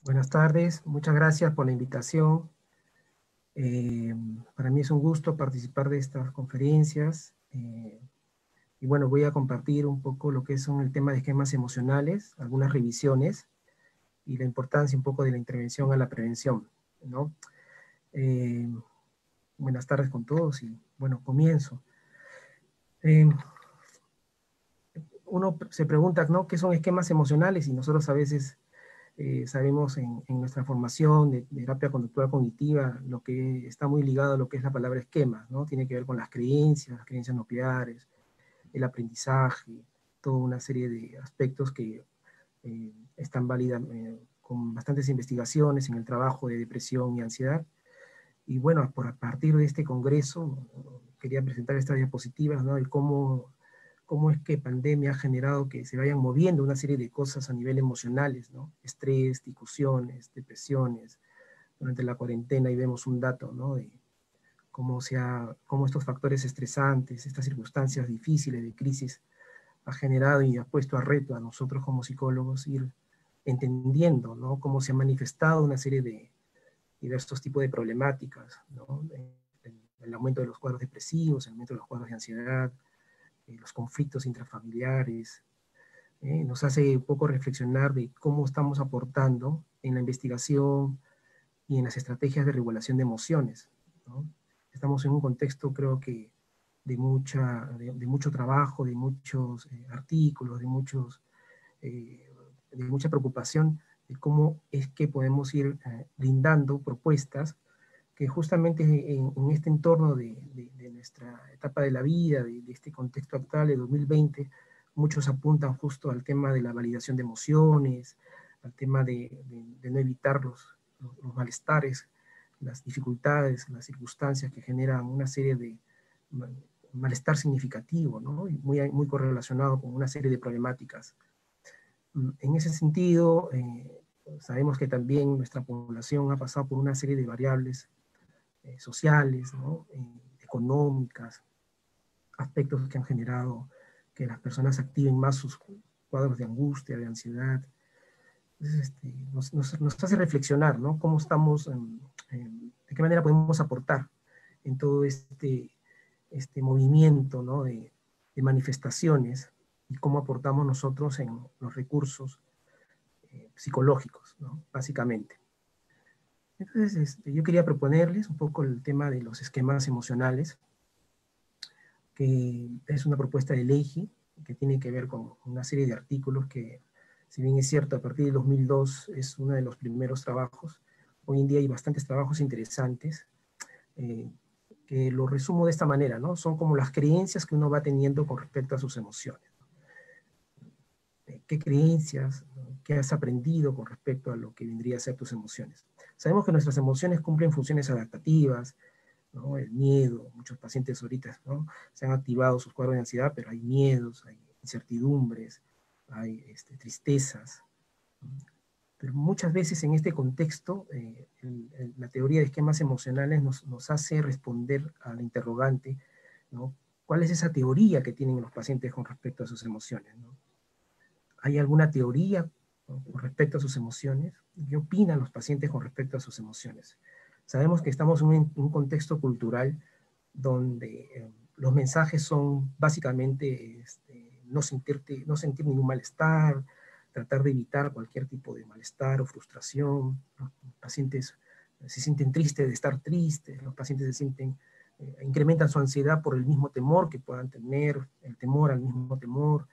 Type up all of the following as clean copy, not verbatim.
Buenas tardes, muchas gracias por la invitación. Para mí es un gusto participar de estas conferencias. Y bueno, voy a compartir un poco lo que son el tema de esquemas emocionales, algunas revisiones y la importancia un poco de la intervención a la prevención, ¿no? Eh, Buenas tardes con todos y bueno, comienzo. Uno se pregunta, ¿no? ¿Qué son esquemas emocionales? Y nosotros a veces sabemos en nuestra formación de terapia conductual cognitiva lo que está muy ligado a lo que es la palabra esquema, ¿no? Tiene que ver con las creencias nucleares, el aprendizaje, toda una serie de aspectos que están válidas con bastantes investigaciones en el trabajo de depresión y ansiedad. Y bueno, a partir de este congreso quería presentar estas diapositivas, ¿no? De cómo es que pandemia ha generado que se vayan moviendo una serie de cosas a nivel emocionales, ¿no? Estrés, discusiones, depresiones. Durante la cuarentena y vemos un dato, ¿no? De cómo estos factores estresantes, estas circunstancias difíciles de crisis, ha generado y ha puesto a reto a nosotros como psicólogos ir entendiendo, ¿no? Cómo se ha manifestado una serie de diversos tipos de problemáticas, ¿no? El aumento de los cuadros depresivos, el aumento de los cuadros de ansiedad, los conflictos intrafamiliares, nos hace un poco reflexionar de cómo estamos aportando en la investigación y en las estrategias de regulación de emociones, ¿no? Estamos en un contexto, creo que, de mucho trabajo, de muchos artículos, de mucha preocupación de cómo es que podemos ir brindando propuestas que justamente en este entorno de nuestra etapa de la vida, de este contexto actual de 2020, muchos apuntan justo al tema de la validación de emociones, al tema de no evitar los malestares, las dificultades, las circunstancias que generan una serie de malestar significativo, ¿no? Y muy correlacionado con una serie de problemáticas. En ese sentido, sabemos que también nuestra población ha pasado por una serie de variables sociales, ¿no? Económicas, aspectos que han generado que las personas activen más sus cuadros de angustia, de ansiedad. Entonces, nos hace reflexionar, ¿no? Cómo estamos, de qué manera podemos aportar en todo este movimiento, ¿no? De manifestaciones y cómo aportamos nosotros en los recursos psicológicos, ¿no? Básicamente. Entonces, yo quería proponerles un poco el tema de los esquemas emocionales, que es una propuesta de ley que tiene que ver con una serie de artículos que, si bien es cierto, a partir de 2002 es uno de los primeros trabajos, hoy en día hay bastantes trabajos interesantes, que lo resumo de esta manera, ¿no? Son como las creencias que uno va teniendo con respecto a sus emociones. ¿Qué creencias, qué has aprendido con respecto a lo que vendría a ser tus emociones? Sabemos que nuestras emociones cumplen funciones adaptativas, ¿no? El miedo, muchos pacientes ahorita, ¿no? Se han activado sus cuadros de ansiedad, pero hay miedos, hay incertidumbres, hay tristezas. Pero muchas veces en este contexto, la teoría de esquemas emocionales nos hace responder al interrogante, ¿no? ¿Cuál es esa teoría que tienen los pacientes con respecto a sus emociones, ¿no? ¿Hay alguna teoría, ¿no?, con respecto a sus emociones? ¿Qué opinan los pacientes con respecto a sus emociones? Sabemos que estamos en un contexto cultural donde los mensajes son básicamente no sentir ningún malestar, tratar de evitar cualquier tipo de malestar o frustración. Los pacientes se sienten tristes de estar tristes, los pacientes incrementan su ansiedad por el mismo temor que puedan tener, el temor al mismo temor.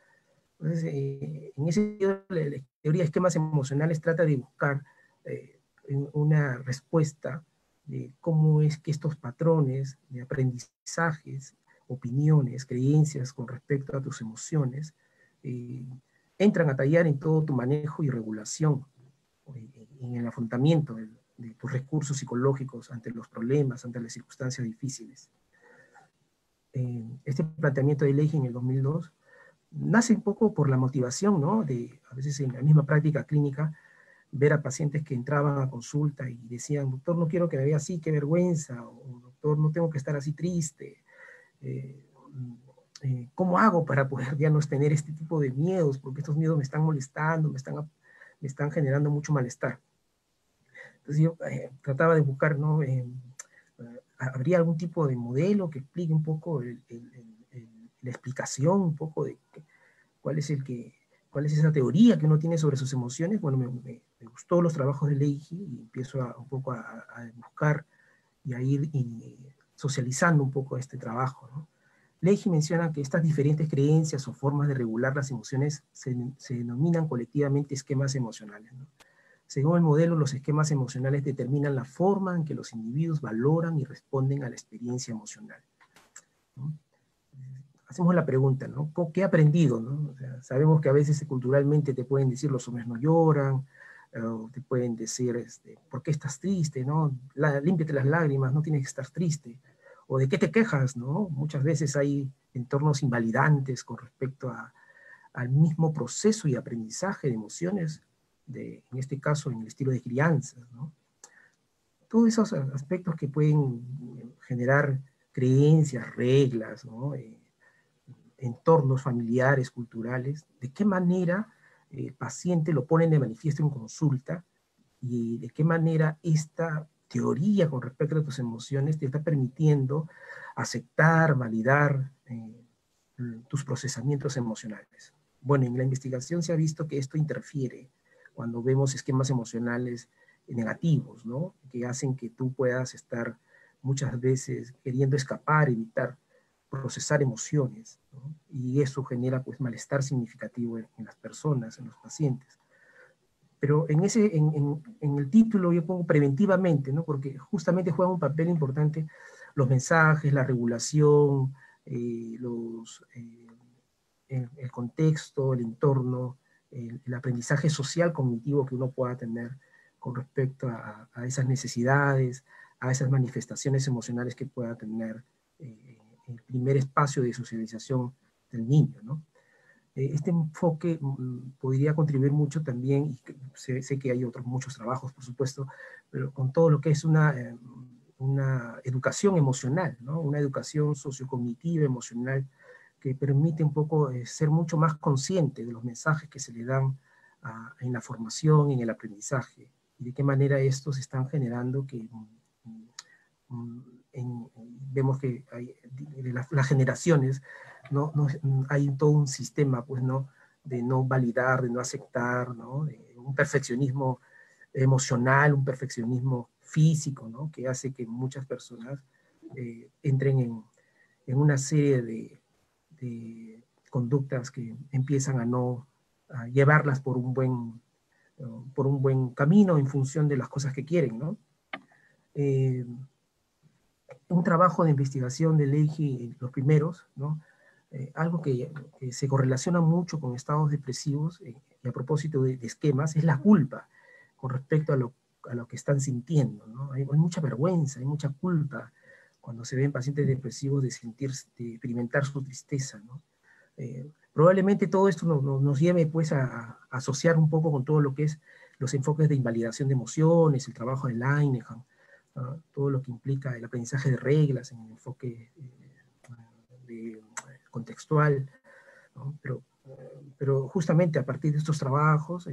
Entonces, en ese sentido, la teoría de esquemas emocionales trata de buscar una respuesta de cómo es que estos patrones de aprendizajes, opiniones, creencias con respecto a tus emociones, eh, entran a tallar en todo tu manejo y regulación, en el afrontamiento de tus recursos psicológicos ante los problemas, ante las circunstancias difíciles. Este planteamiento de ley en el 2002 nace un poco por la motivación, ¿no? De a veces en la misma práctica clínica, ver a pacientes que entraban a consulta y decían, doctor, no quiero que me vea así, qué vergüenza, o doctor, no tengo que estar así triste. ¿Cómo hago para poder ya no tener este tipo de miedos? Porque estos miedos me están molestando, me están generando mucho malestar. Entonces yo trataba de buscar, ¿no? ¿Habría algún tipo de modelo que explique un poco la explicación, un poco de cuál es cuál es esa teoría que uno tiene sobre sus emociones? Bueno, me gustó los trabajos de Leiji y empiezo un poco a buscar y a ir socializando un poco este trabajo, ¿no? Leiji menciona que estas diferentes creencias o formas de regular las emociones se denominan colectivamente esquemas emocionales, ¿no? Según el modelo, los esquemas emocionales determinan la forma en que los individuos valoran y responden a la experiencia emocional, ¿no? Hacemos la pregunta, ¿no? ¿Qué he aprendido, ¿no? O sea, sabemos que a veces culturalmente te pueden decir los hombres no lloran, o te pueden decir, ¿por qué estás triste, no? Límpiate las lágrimas, no tienes que estar triste. O ¿de qué te quejas, no? Muchas veces hay entornos invalidantes con respecto al mismo proceso y aprendizaje de emociones, en este caso, en el estilo de crianza, ¿no? Todos esos aspectos que pueden generar creencias, reglas, ¿no? Entornos familiares, culturales, de qué manera el paciente lo ponen de manifiesto en consulta y de qué manera esta teoría con respecto a tus emociones te está permitiendo aceptar, validar tus procesamientos emocionales. Bueno, en la investigación se ha visto que esto interfiere cuando vemos esquemas emocionales negativos, ¿no? Que hacen que tú puedas estar muchas veces queriendo escapar, evitar procesar emociones, ¿no? Y eso genera pues malestar significativo en las personas, en los pacientes. Pero en el título yo pongo preventivamente, ¿no? Porque justamente juegan un papel importante los mensajes, la regulación, el contexto, el entorno, el aprendizaje social cognitivo que uno pueda tener con respecto a esas necesidades, a esas manifestaciones emocionales que pueda tener el primer espacio de socialización del niño, ¿no? Este enfoque podría contribuir mucho también, y sé que hay otros muchos trabajos, por supuesto, pero con todo lo que es una educación emocional, ¿no? Una educación sociocognitiva, emocional, que permite un poco ser mucho más consciente de los mensajes que se le dan en la formación, en el aprendizaje, y de qué manera estos están generando que vemos que hay, de las generaciones, hay todo un sistema, pues, ¿no? De no validar, de no aceptar, ¿no? De un perfeccionismo emocional, un perfeccionismo físico, ¿no? Que hace que muchas personas entren en una serie de conductas que empiezan a llevarlas por un buen camino en función de las cosas que quieren, ¿no? Un trabajo de investigación de Leiji, los primeros, ¿no? Algo que se correlaciona mucho con estados depresivos, y a propósito de esquemas, es la culpa con respecto a lo que están sintiendo, ¿no? Hay mucha vergüenza, hay mucha culpa cuando se ven pacientes depresivos de experimentar su tristeza, ¿no? Probablemente todo esto nos lleve pues a asociar un poco con todo lo que es los enfoques de invalidación de emociones, el trabajo de Linehan, todo lo que implica el aprendizaje de reglas en el enfoque contextual, ¿no? Pero justamente a partir de estos trabajos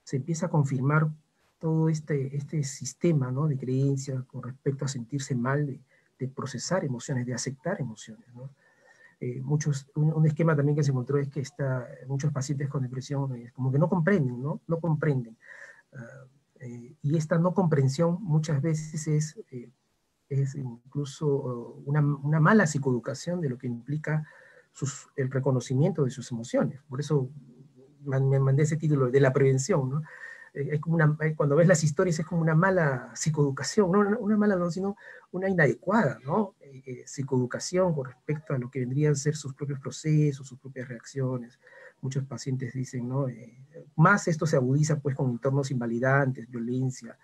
se empieza a confirmar todo este sistema, ¿no? De creencia con respecto a sentirse mal, de procesar emociones, de aceptar emociones, ¿no? Un esquema también que se encontró es que muchos pacientes con depresión como que no comprenden, ¿no? No comprenden. Y esta no comprensión muchas veces es incluso una mala psicoeducación de lo que implica el reconocimiento de sus emociones. Por eso me mandé ese título de la prevención, ¿no? Es como cuando ves las historias es como una mala psicoeducación, no una mala, no, sino una inadecuada, ¿no? Psicoeducación con respecto a lo que vendrían a ser sus propios procesos, sus propias reacciones. Muchos pacientes dicen, ¿no? Más esto se agudiza pues con entornos invalidantes, violencia,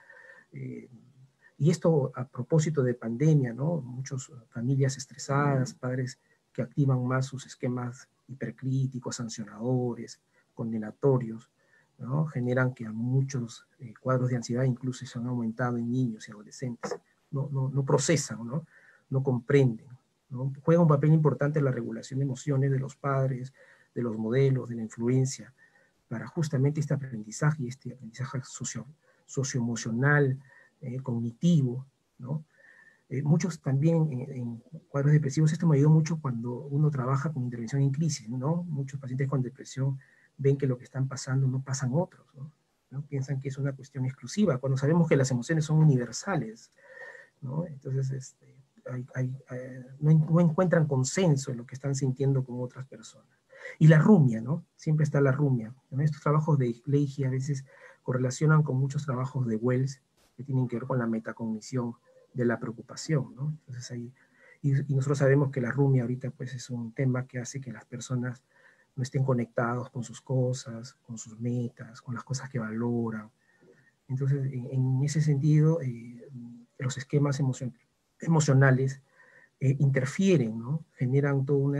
y esto a propósito de pandemia, ¿no? Muchas familias estresadas, padres que activan más sus esquemas hipercríticos, sancionadores, condenatorios, ¿no? Generan que a muchos cuadros de ansiedad incluso se han aumentado en niños y adolescentes. No procesan, ¿no? No comprenden, ¿no? Juega un papel importante en la regulación de emociones de los padres, de los modelos, de la influencia, para justamente este aprendizaje y este aprendizaje socioemocional, cognitivo, ¿no? Muchos también en cuadros depresivos, esto me ayudó mucho cuando uno trabaja con intervención en crisis, ¿no? Muchos pacientes con depresión ven que lo que están pasando no pasan otros, ¿no? ¿No? Piensan que es una cuestión exclusiva, cuando sabemos que las emociones son universales, ¿no? Entonces, no encuentran consenso en lo que están sintiendo con otras personas. Y la rumia, ¿no? Siempre está la rumia. ¿No? Estos trabajos de Leahy a veces correlacionan con muchos trabajos de Wells que tienen que ver con la metacognición de la preocupación, ¿no? Entonces ahí, y nosotros sabemos que la rumia ahorita pues es un tema que hace que las personas no estén conectados con sus cosas, con sus metas, con las cosas que valoran. Entonces, en ese sentido, los esquemas emocionales interfieren, ¿no? Generan todo un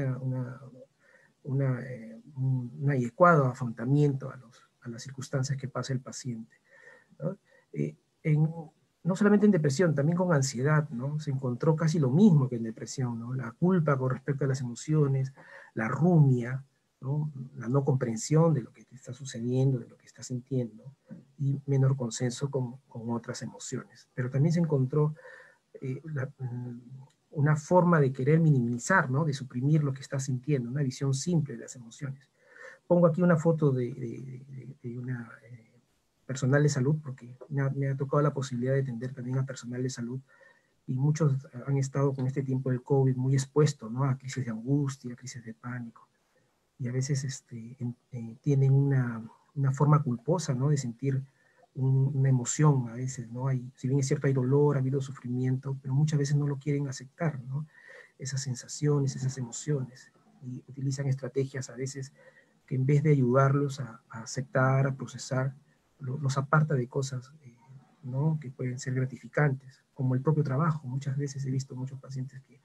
adecuado afrontamiento a las circunstancias que pasa el paciente, ¿no? Eh, en, no solamente en depresión, también con ansiedad, ¿no? Se encontró casi lo mismo que en depresión, ¿no? La culpa con respecto a las emociones, la rumia, ¿no? La no comprensión de lo que te está sucediendo, de lo que estás sintiendo, y menor consenso con otras emociones. Pero también se encontró una forma de querer minimizar, ¿no? De suprimir lo que estás sintiendo, una visión simple de las emociones. Pongo aquí una foto de una personal de salud, porque me ha tocado la posibilidad de atender también a personal de salud, y muchos han estado con este tiempo del COVID muy expuestos, ¿no? A crisis de angustia, crisis de pánico, y a veces tienen una forma culposa, ¿no? De sentir una emoción a veces, ¿no? Si bien es cierto, hay dolor, ha habido sufrimiento, pero muchas veces no lo quieren aceptar, ¿no? Esas sensaciones, esas emociones, y utilizan estrategias a veces que en vez de ayudarlos a aceptar, a procesar, los aparta de cosas, ¿no? Que pueden ser gratificantes, como el propio trabajo. Muchas veces he visto muchos pacientes que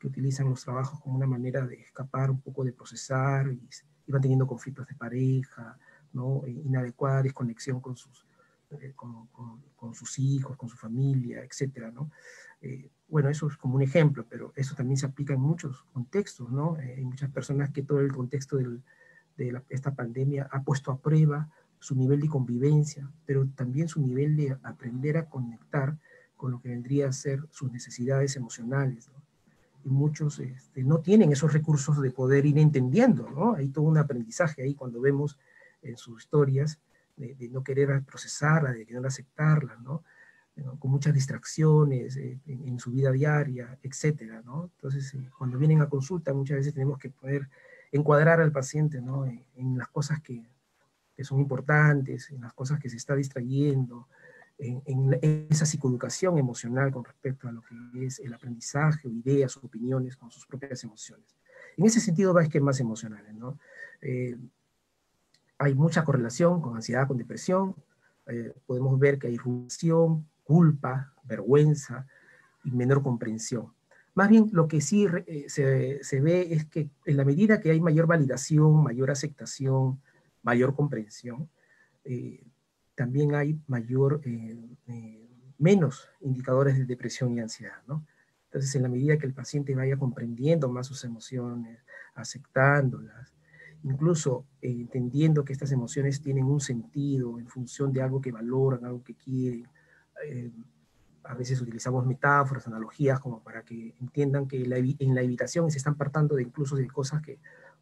utilizan los trabajos como una manera de escapar un poco, de procesar, y van teniendo conflictos de pareja, ¿no? Inadecuada desconexión con sus hijos, con su familia, etcétera, ¿no? Bueno, eso es como un ejemplo, pero eso también se aplica en muchos contextos, ¿no? Hay muchas personas que todo el contexto esta pandemia ha puesto a prueba su nivel de convivencia, pero también su nivel de aprender a conectar con lo que vendría a ser sus necesidades emocionales, ¿no? Y muchos no tienen esos recursos de poder ir entendiendo, ¿no? Hay todo un aprendizaje ahí cuando vemos en sus historias de no querer procesarla, de querer aceptarla, ¿no? Con muchas distracciones en su vida diaria, etcétera, ¿no? Entonces, cuando vienen a consulta, muchas veces tenemos que poder encuadrar al paciente, ¿no? En las cosas que son importantes, en las cosas que se está distrayendo, en esa psicoeducación emocional con respecto a lo que es el aprendizaje, o ideas, o opiniones con sus propias emociones. En ese sentido va a esquemas emocionales, ¿no? Hay mucha correlación con ansiedad, con depresión. Podemos ver que hay rumiación, culpa, vergüenza y menor comprensión. Más bien, lo que sí se ve es que en la medida que hay mayor validación, mayor aceptación, mayor comprensión, también hay menos indicadores de depresión y ansiedad, ¿no? Entonces, en la medida que el paciente vaya comprendiendo más sus emociones, aceptándolas, incluso entendiendo que estas emociones tienen un sentido en función de algo que valoran, algo que quieren, eh, a veces utilizamos metáforas, analogías, como para que entiendan que en la evitación se están apartando de incluso de cosas que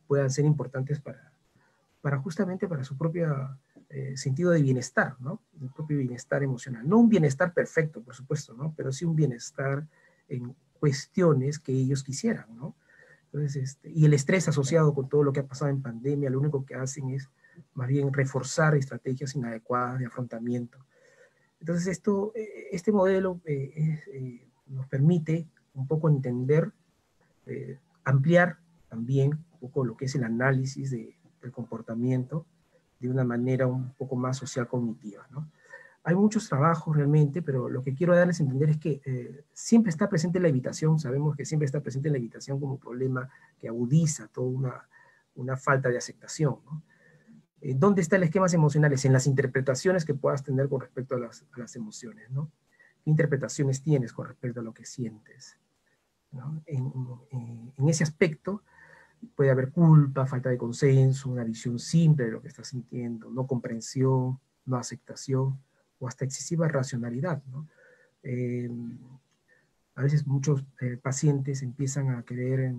puedan ser importantes justamente para su propio sentido de bienestar, ¿no? El propio bienestar emocional. No un bienestar perfecto, por supuesto, ¿no? Pero sí un bienestar en cuestiones que ellos quisieran, ¿no? Entonces, y el estrés asociado con todo lo que ha pasado en pandemia, lo único que hacen es más bien reforzar estrategias inadecuadas de afrontamiento. Entonces, este modelo nos permite un poco entender, ampliar también un poco lo que es el análisis del comportamiento de una manera un poco más social cognitiva, ¿no? Hay muchos trabajos realmente, pero lo que quiero darles a entender es que siempre está presente la evitación. Sabemos que siempre está presente la evitación como problema que agudiza toda una falta de aceptación, ¿no? ¿Dónde están los esquemas emocionales? En las interpretaciones que puedas tener con respecto a las emociones, ¿no? ¿Qué interpretaciones tienes con respecto a lo que sientes, ¿no? En ese aspecto puede haber culpa, falta de consenso, una visión simple de lo que estás sintiendo, no comprensión, no aceptación, o hasta excesiva racionalidad, ¿no? A veces muchos pacientes empiezan a querer,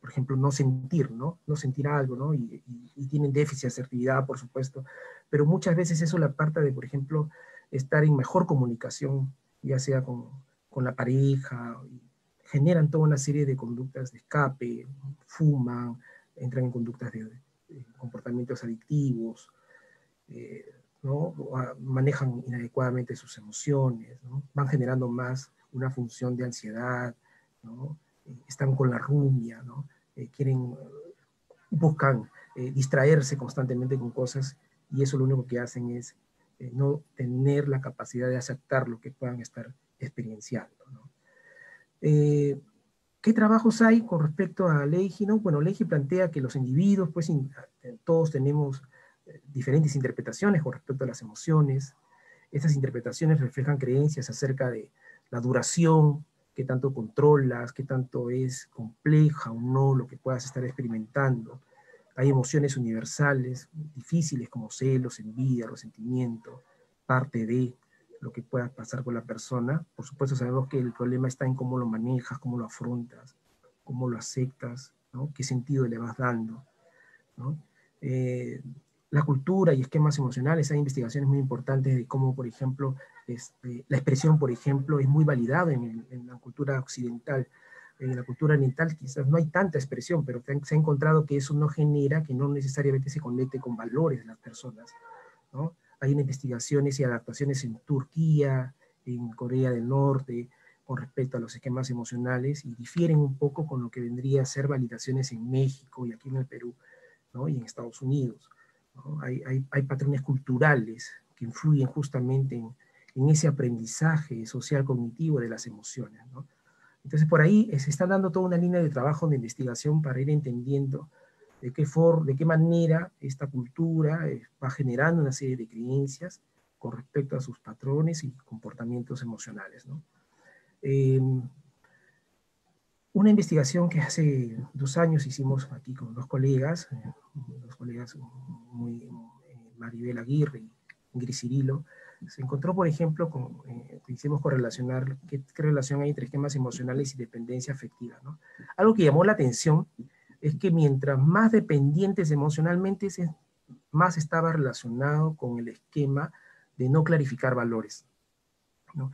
por ejemplo, no sentir, ¿no? No sentir algo, ¿no? Y tienen déficit de asertividad, por supuesto, pero muchas veces eso la parte de, por ejemplo, estar en mejor comunicación, ya sea con la pareja, generan toda una serie de conductas de escape, fuman, entran en conductas de comportamientos adictivos, ¿no? Manejan inadecuadamente sus emociones, ¿no? Van generando más una función de ansiedad, ¿no? Están con la rumia, ¿no? Buscan distraerse constantemente con cosas y eso lo único que hacen es no tener la capacidad de aceptar lo que puedan estar experienciando, ¿no? ¿Qué trabajos hay con respecto a Leiji, no? Bueno, Leiji plantea que los individuos, pues todos tenemos diferentes interpretaciones con respecto a las emociones. Estas interpretaciones reflejan creencias acerca de la duración, qué tanto controlas, qué tanto es compleja o no lo que puedas estar experimentando. Hay emociones universales, difíciles como celos, envidia, resentimiento, parte de lo que pueda pasar con la persona. Por supuesto sabemos que el problema está en cómo lo manejas, cómo lo afrontas, cómo lo aceptas, ¿no? Qué sentido le vas dando, ¿no? La cultura y esquemas emocionales, hay investigaciones muy importantes de cómo, por ejemplo, la expresión, por ejemplo, es muy validada en la cultura occidental. En la cultura oriental quizás no hay tanta expresión, pero se ha encontrado que eso no genera, que no necesariamente se conecte con valores de las personas, ¿no? Hay investigaciones y adaptaciones en Turquía, en Corea del Norte, con respecto a los esquemas emocionales, y difieren un poco con lo que vendría a ser validaciones en México y aquí en el Perú, ¿no? Y en Estados Unidos, ¿no? Hay patrones culturales que influyen justamente en ese aprendizaje social cognitivo de las emociones, ¿no? Entonces, por ahí se está dando toda una línea de trabajo de investigación para ir entendiendo de qué manera esta cultura va generando una serie de creencias con respecto a sus patrones y comportamientos emocionales, ¿no? Una investigación que hace 2 años hicimos aquí con dos colegas Maribel Aguirre y Ingrid Cirilo, se encontró, por ejemplo, hicimos correlacionar qué relación hay entre esquemas emocionales y dependencia afectiva, ¿no? Algo que llamó la atención es que mientras más dependientes emocionalmente, más estaba relacionado con el esquema de no clarificar valores, ¿no?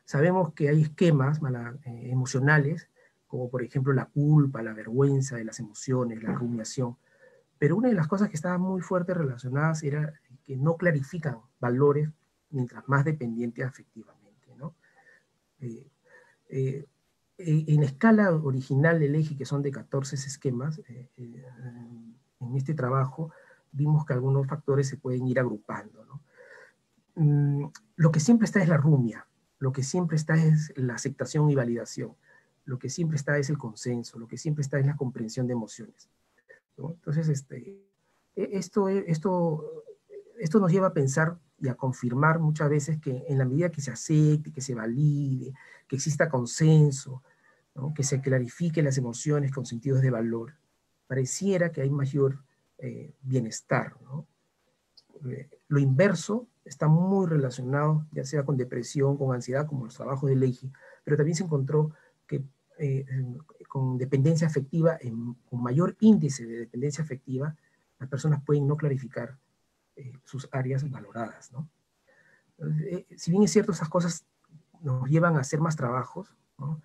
Sabemos que hay esquemas emocionales, como por ejemplo la culpa, la vergüenza de las emociones, la rumiación, pero una de las cosas que estaban muy fuertes relacionadas era que no clarifican valores mientras más dependientes afectivamente, ¿no? En la escala original del eje, que son de 14 esquemas, en este trabajo vimos que algunos factores se pueden ir agrupando, ¿no? Lo que siempre está es la rumia, lo que siempre está es la aceptación y validación, lo que siempre está es el consenso, lo que siempre está es la comprensión de emociones, ¿no? Entonces, esto nos lleva a pensar y a confirmar muchas veces que en la medida que se acepte, que se valide, que exista consenso, ¿no? Que se clarifiquen las emociones con sentidos de valor, pareciera que hay mayor bienestar, ¿no? Lo inverso está muy relacionado, ya sea con depresión, con ansiedad, como los trabajos de Leiji, pero también se encontró que con dependencia afectiva, con mayor índice de dependencia afectiva, las personas pueden no clarificar sus áreas valoradas, ¿no? Si bien es cierto, esas cosas nos llevan a hacer más trabajos, ¿no?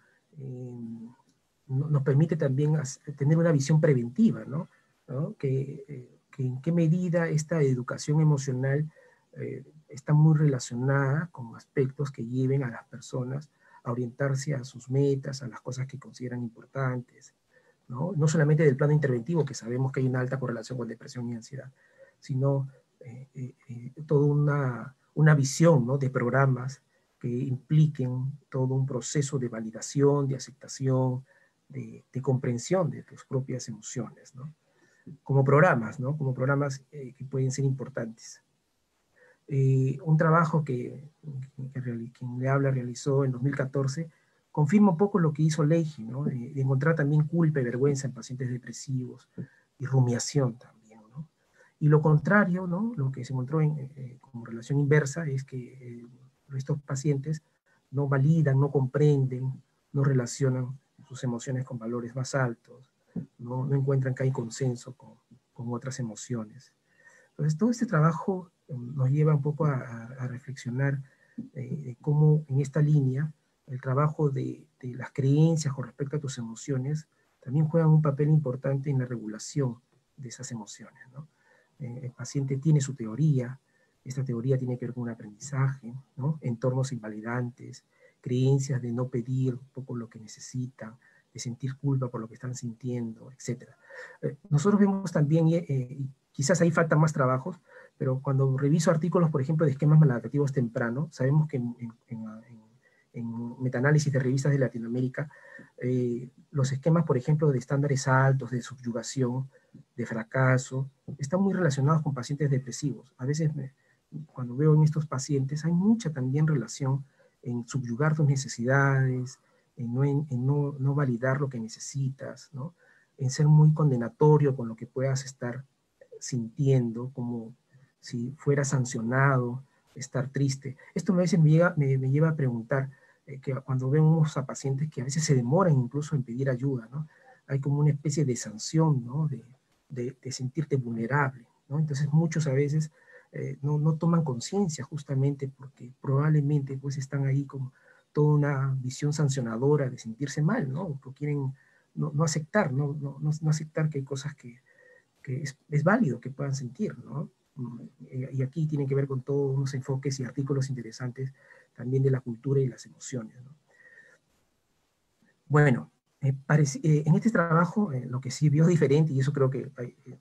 Nos permite también tener una visión preventiva, ¿no? ¿No? Que en qué medida esta educación emocional está muy relacionada con aspectos que lleven a las personas a orientarse a sus metas, a las cosas que consideran importantes, ¿no? No solamente del plano interventivo, que sabemos que hay una alta correlación con depresión y ansiedad, sino toda una visión, ¿no? De programas que impliquen todo un proceso de validación, de aceptación, de comprensión de tus propias emociones, ¿no? Como programas, ¿no? Como programas que pueden ser importantes. Un trabajo quien le habla realizó en 2014 confirma un poco lo que hizo Leiji, ¿no? De encontrar también culpa y vergüenza en pacientes depresivos y rumiación también, ¿no? Y lo contrario, ¿no? Lo que se encontró como relación inversa es que estos pacientes no validan, no comprenden, no relacionan sus emociones con valores más altos, no encuentran que hay consenso con otras emociones. Entonces, todo este trabajo nos lleva un poco a reflexionar cómo en esta línea el trabajo de las creencias con respecto a tus emociones también juegan un papel importante en la regulación de esas emociones, ¿no? El paciente tiene su teoría, esta teoría tiene que ver con un aprendizaje, ¿no? Entornos invalidantes, creencias de no pedir un poco lo que necesitan, de sentir culpa por lo que están sintiendo, etc. Nosotros vemos también, quizás ahí faltan más trabajos, pero cuando reviso artículos, por ejemplo, de esquemas maladaptativos tempranos, sabemos que en metaanálisis de revistas de Latinoamérica, los esquemas, por ejemplo, de estándares altos, de subyugación, de fracaso, están muy relacionados con pacientes depresivos. A veces, cuando veo en estos pacientes, hay mucha también relación en subyugar tus necesidades, en no validar lo que necesitas, ¿no? En ser muy condenatorio con lo que puedas estar sintiendo, como si fuera sancionado, estar triste. Esto a veces me lleva a preguntar, que cuando vemos a pacientes que a veces se demoran incluso en pedir ayuda, ¿no? Hay como una especie de sanción, ¿no? De sentirte vulnerable, ¿no? Entonces muchos a veces no toman conciencia justamente porque probablemente pues están ahí con toda una visión sancionadora de sentirse mal, ¿no? Porque quieren no aceptar, no aceptar que hay cosas que es válido que puedan sentir, ¿no? Y aquí tienen que ver con todos unos enfoques y artículos interesantes también de la cultura y las emociones, ¿no? Bueno, en este trabajo lo que sí vio diferente, y eso creo que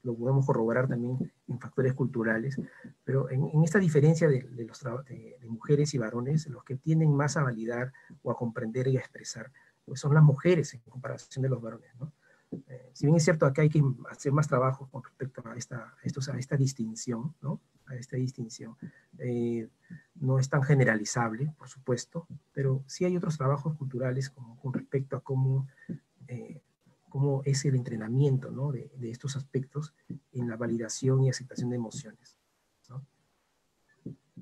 lo podemos corroborar también en factores culturales, pero en esta diferencia de mujeres y varones, los que tienden más a validar o a comprender y a expresar, pues son las mujeres en comparación de los varones, ¿no? Si bien es cierto, acá hay que hacer más trabajo con respecto a esta distinción, ¿no? A esta distinción. No es tan generalizable, por supuesto, pero sí hay otros trabajos culturales con respecto a cómo es el entrenamiento, ¿no? de estos aspectos en la validación y aceptación de emociones, ¿no?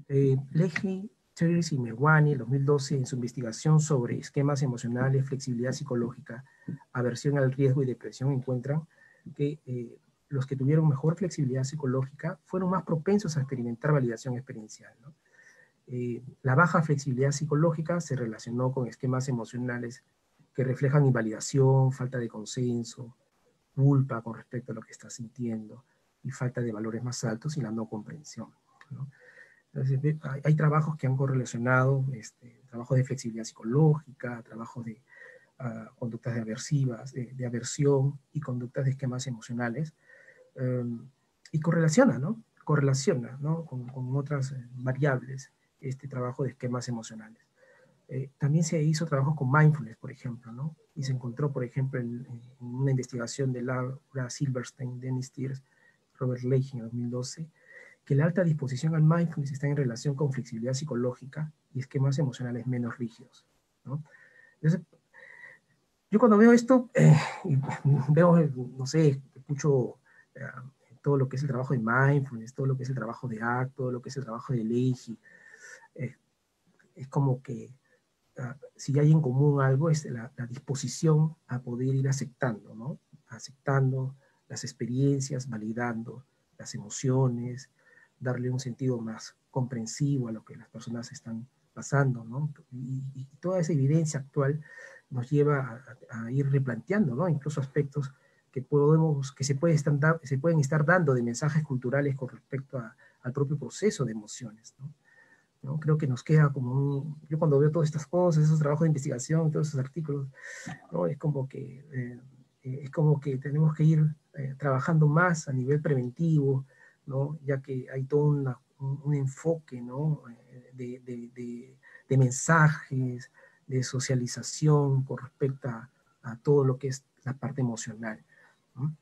Leahy, Terry y Merwani, en 2012, en su investigación sobre esquemas emocionales, flexibilidad psicológica, aversión al riesgo y depresión, encuentran que los que tuvieron mejor flexibilidad psicológica fueron más propensos a experimentar validación experiencial, ¿no? La baja flexibilidad psicológica se relacionó con esquemas emocionales que reflejan invalidación, falta de consenso, culpa con respecto a lo que estás sintiendo y falta de valores más altos y la no comprensión, ¿no? Entonces, hay trabajos que han correlacionado, trabajos de flexibilidad psicológica, trabajos de conductas de aversión y conductas de esquemas emocionales, y correlaciona, ¿no? Correlaciona, ¿no? Con otras variables este trabajo de esquemas emocionales. También se hizo trabajo con mindfulness, por ejemplo, ¿no? Y se encontró, por ejemplo, en una investigación de Laura Silverstein, Dennis Tiers, Robert Leahy en 2012, que la alta disposición al mindfulness está en relación con flexibilidad psicológica y esquemas emocionales menos rígidos, ¿no? Entonces, yo cuando veo esto, veo, no sé, escucho todo lo que es el trabajo de mindfulness, todo lo que es el trabajo de ACT, todo lo que es el trabajo de Leahy, es como que si hay en común algo es la disposición a poder ir aceptando, ¿no? Aceptando las experiencias, validando las emociones, darle un sentido más comprensivo a lo que las personas están pasando, ¿no? Y toda esa evidencia actual nos lleva a ir replanteando, ¿no? Incluso aspectos que se pueden estar dando de mensajes culturales con respecto al propio proceso de emociones, ¿no? ¿No? Creo que nos queda como yo cuando veo todas estas cosas, esos trabajos de investigación, todos esos artículos, ¿no? Es como que tenemos que ir trabajando más a nivel preventivo, ¿no? Ya que hay todo un enfoque, ¿no? De mensajes, de socialización con respecto a todo lo que es la parte emocional, ¿no?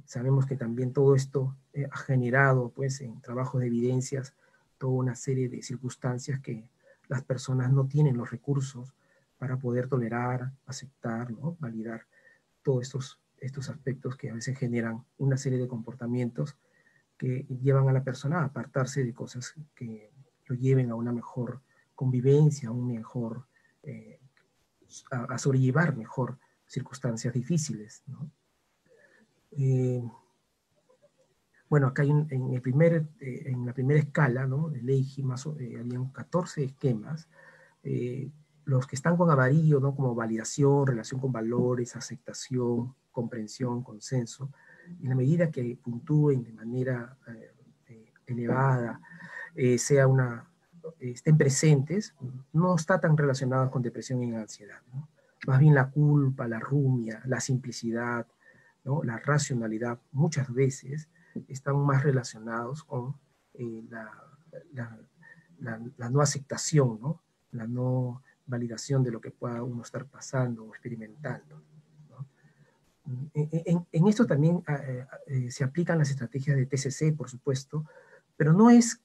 Sabemos que también todo esto ha generado, pues, en trabajos de evidencias, toda una serie de circunstancias que las personas no tienen los recursos para poder tolerar, aceptar, ¿no? Validar todos estos aspectos que a veces generan una serie de comportamientos que llevan a la persona a apartarse de cosas que lo lleven a una mejor convivencia, a un mejor, a sobrellevar mejor circunstancias difíciles, ¿no? Bueno, acá hay en la primera escala, ¿no? De Leiji, habían 14 esquemas. Los que están con amarillo, ¿no? Como validación, relación con valores, aceptación, comprensión, consenso, en la medida que puntúen de manera elevada, estén presentes, no está tan relacionado con depresión y ansiedad, ¿no? Más bien la culpa, la rumia, la simplicidad, ¿no? La racionalidad, muchas veces están más relacionados con la, la, la no aceptación, ¿no? La no validación de lo que pueda uno estar pasando o experimentando, ¿no? En esto también se aplican las estrategias de TCC, por supuesto, pero no es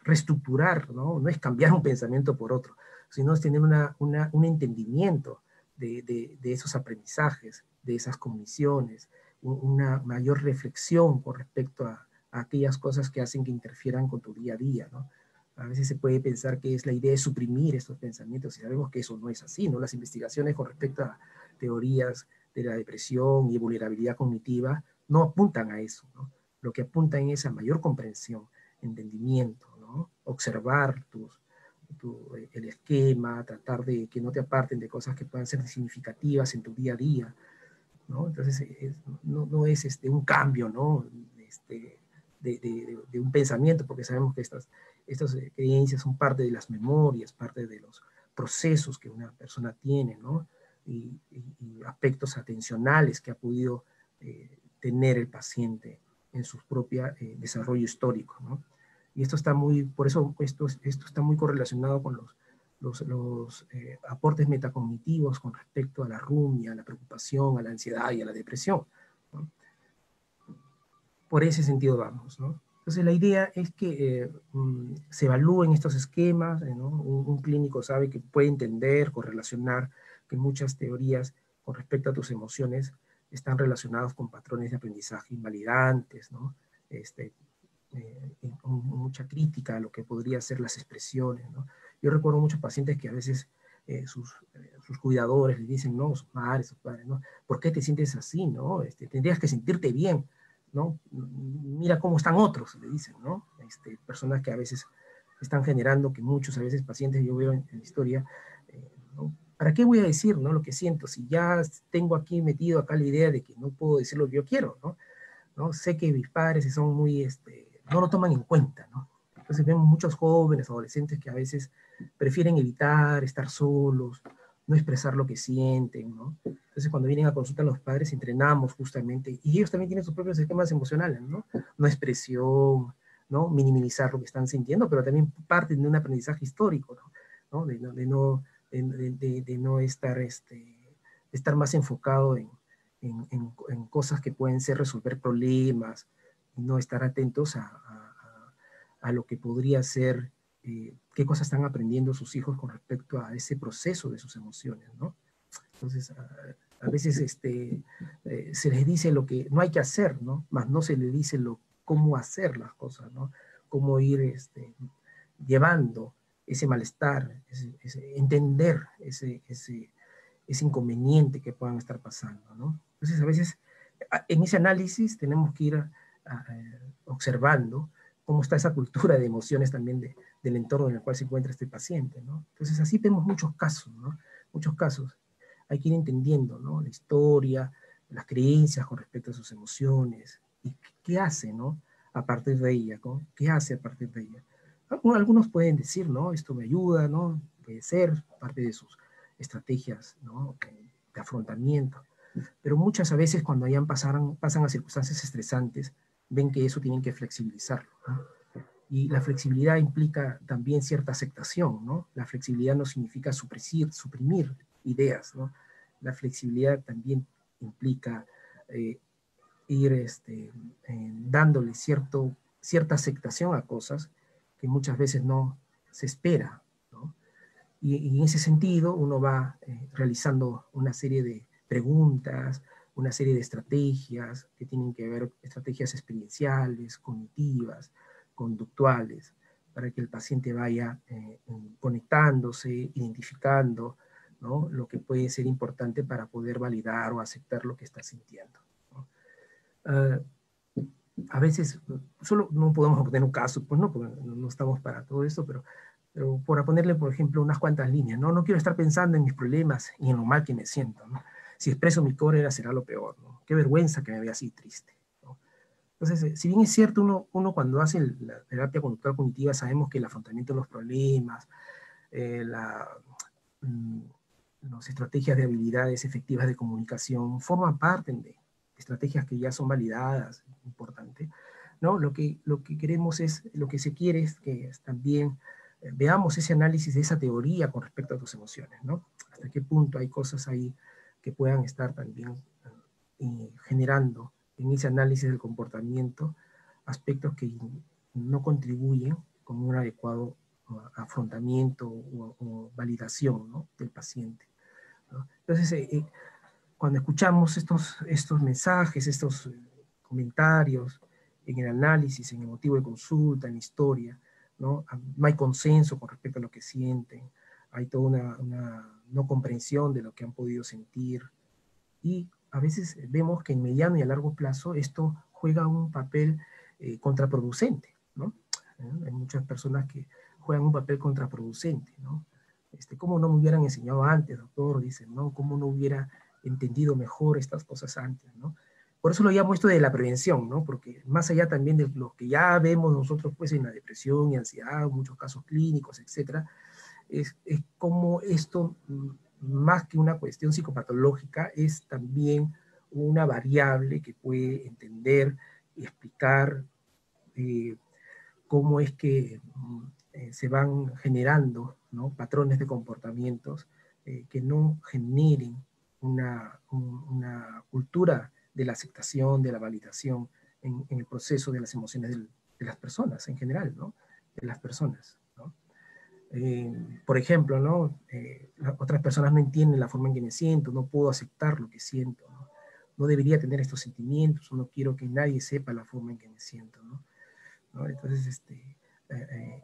reestructurar, ¿no? No es cambiar un pensamiento por otro, sino es tener un entendimiento de esos aprendizajes, de esas cogniciones, una mayor reflexión con respecto a aquellas cosas que hacen que interfieran con tu día a día, ¿no? A veces se puede pensar que es la idea de suprimir estos pensamientos y sabemos que eso no es así, ¿no? Las investigaciones con respecto a teorías de la depresión y vulnerabilidad cognitiva no apuntan a eso, ¿no? Lo que apuntan es a mayor comprensión, entendimiento, ¿no? Observar el esquema, tratar de que no te aparten de cosas que puedan ser significativas en tu día a día, ¿no? Entonces, no es un cambio, ¿no? De un pensamiento, porque sabemos que estas creencias son parte de las memorias, parte de los procesos que una persona tiene, ¿no? Y aspectos atencionales que ha podido tener el paciente en su propio desarrollo histórico, ¿no? Y esto está por eso esto está muy correlacionado con los aportes metacognitivos con respecto a la rumia, a la preocupación, a la ansiedad y a la depresión, ¿no? Por ese sentido vamos, ¿no? Entonces la idea es que se evalúen estos esquemas, ¿no? Un clínico sabe que puede entender, correlacionar que muchas teorías con respecto a tus emociones están relacionadas con patrones de aprendizaje invalidantes, ¿no? Mucha crítica a lo que podría ser las expresiones, ¿no? Yo recuerdo muchos pacientes que a veces sus cuidadores les dicen, no, sus madres, sus padres, ¿no? ¿Por qué te sientes así, no? Tendrías que sentirte bien, ¿no? Mira cómo están otros, le dicen, ¿no? Personas que a veces están generando que muchos, a veces pacientes, yo veo en la historia, ¿no? ¿Para qué voy a decir, ¿no? Lo que siento, si ya tengo aquí metido acá la idea de que no puedo decir lo que yo quiero, ¿no? ¿No? Sé que mis padres son muy, no lo toman en cuenta, ¿no? Entonces vemos muchos jóvenes, adolescentes que a veces prefieren evitar estar solos, no expresar lo que sienten, ¿no? Entonces cuando vienen a consulta los padres entrenamos justamente, y ellos también tienen sus propios esquemas emocionales, ¿no? No expresión, ¿no? Minimizar lo que están sintiendo, pero también parten de un aprendizaje histórico, ¿no? De no estar, estar más enfocado en cosas que pueden ser resolver problemas, y no estar atentos a lo que podría ser, qué cosas están aprendiendo sus hijos con respecto a ese proceso de sus emociones, ¿no? Entonces, a veces se les dice lo que no hay que hacer, ¿no? Más no se les dice cómo hacer las cosas, ¿no? Cómo ir llevando ese malestar, entender ese inconveniente que puedan estar pasando, ¿no? Entonces, a veces, en ese análisis tenemos que ir observando cómo está esa cultura de emociones también del entorno en el cual se encuentra este paciente, ¿no? Entonces, así vemos muchos casos, ¿no? Muchos casos. Hay que ir entendiendo, ¿no? La historia, las creencias con respecto a sus emociones, y qué hace, ¿no? A partir de ella, ¿no? ¿Qué hace a partir de ella? Algunos pueden decir, ¿no? Esto me ayuda, ¿no? Puede ser parte de sus estrategias, ¿no? De afrontamiento. Pero muchas a veces cuando pasan a circunstancias estresantes, ven que eso tienen que flexibilizarlo, ¿no? Y la flexibilidad implica también cierta aceptación, ¿no? La flexibilidad no significa suprimir ideas, ¿no? La flexibilidad también implica ir dándole cierta aceptación a cosas que muchas veces no se espera, ¿no? Y en ese sentido uno va realizando una serie de preguntas, una serie de estrategias que tienen que ver, estrategias experienciales, cognitivas, conductuales, para que el paciente vaya conectándose, identificando, ¿no?, lo que puede ser importante para poder validar o aceptar lo que está sintiendo, ¿no? A veces, solo no podemos poner un caso, pues no, porque no estamos para todo esto, pero por ponerle, por ejemplo, unas cuantas líneas, ¿no? No quiero estar pensando en mis problemas y en lo mal que me siento, ¿no? Si expreso mi cólera será lo peor, ¿no? Qué vergüenza que me vea así triste, ¿no? Entonces, si bien es cierto, uno cuando hace la terapia conductual cognitiva sabemos que el afrontamiento de los problemas, eh, la, mm, las estrategias de habilidades efectivas de comunicación forman parte de estrategias que ya son validadas, importante, ¿no? Lo que queremos es, lo que se quiere es que también veamos ese análisis de esa teoría con respecto a tus emociones, ¿no? Hasta qué punto hay cosas ahí que puedan estar también generando en ese análisis del comportamiento aspectos que no contribuyen con un adecuado afrontamiento o validación, ¿no?, del paciente, ¿no? Entonces, cuando escuchamos estos mensajes, estos comentarios en el análisis, en el motivo de consulta, en la historia, ¿no? No hay consenso con respecto a lo que sienten, hay toda una no comprensión de lo que han podido sentir, y a veces vemos que en mediano y a largo plazo esto juega un papel contraproducente, ¿no? Hay muchas personas que juegan un papel contraproducente, ¿no? ¿Cómo no me hubieran enseñado antes, doctor? Dicen, ¿no? ¿Cómo no hubiera entendido mejor estas cosas antes, ¿no? Por eso lo llamo esto de la prevención, ¿no? Porque más allá también de lo que ya vemos nosotros, pues, en la depresión y ansiedad, muchos casos clínicos, etcétera, es como esto, más que una cuestión psicopatológica, es también una variable que puede entender y explicar eh, cómo es que se van generando, ¿no?, patrones de comportamientos que no generen una cultura de la aceptación, de la validación en el proceso de las emociones de las personas en general, ¿no? De las personas, ¿no? Por ejemplo, ¿no? Otras personas no entienden la forma en que me siento, no puedo aceptar lo que siento, ¿no? No debería tener estos sentimientos, o no quiero que nadie sepa la forma en que me siento, ¿no? ¿No? Entonces,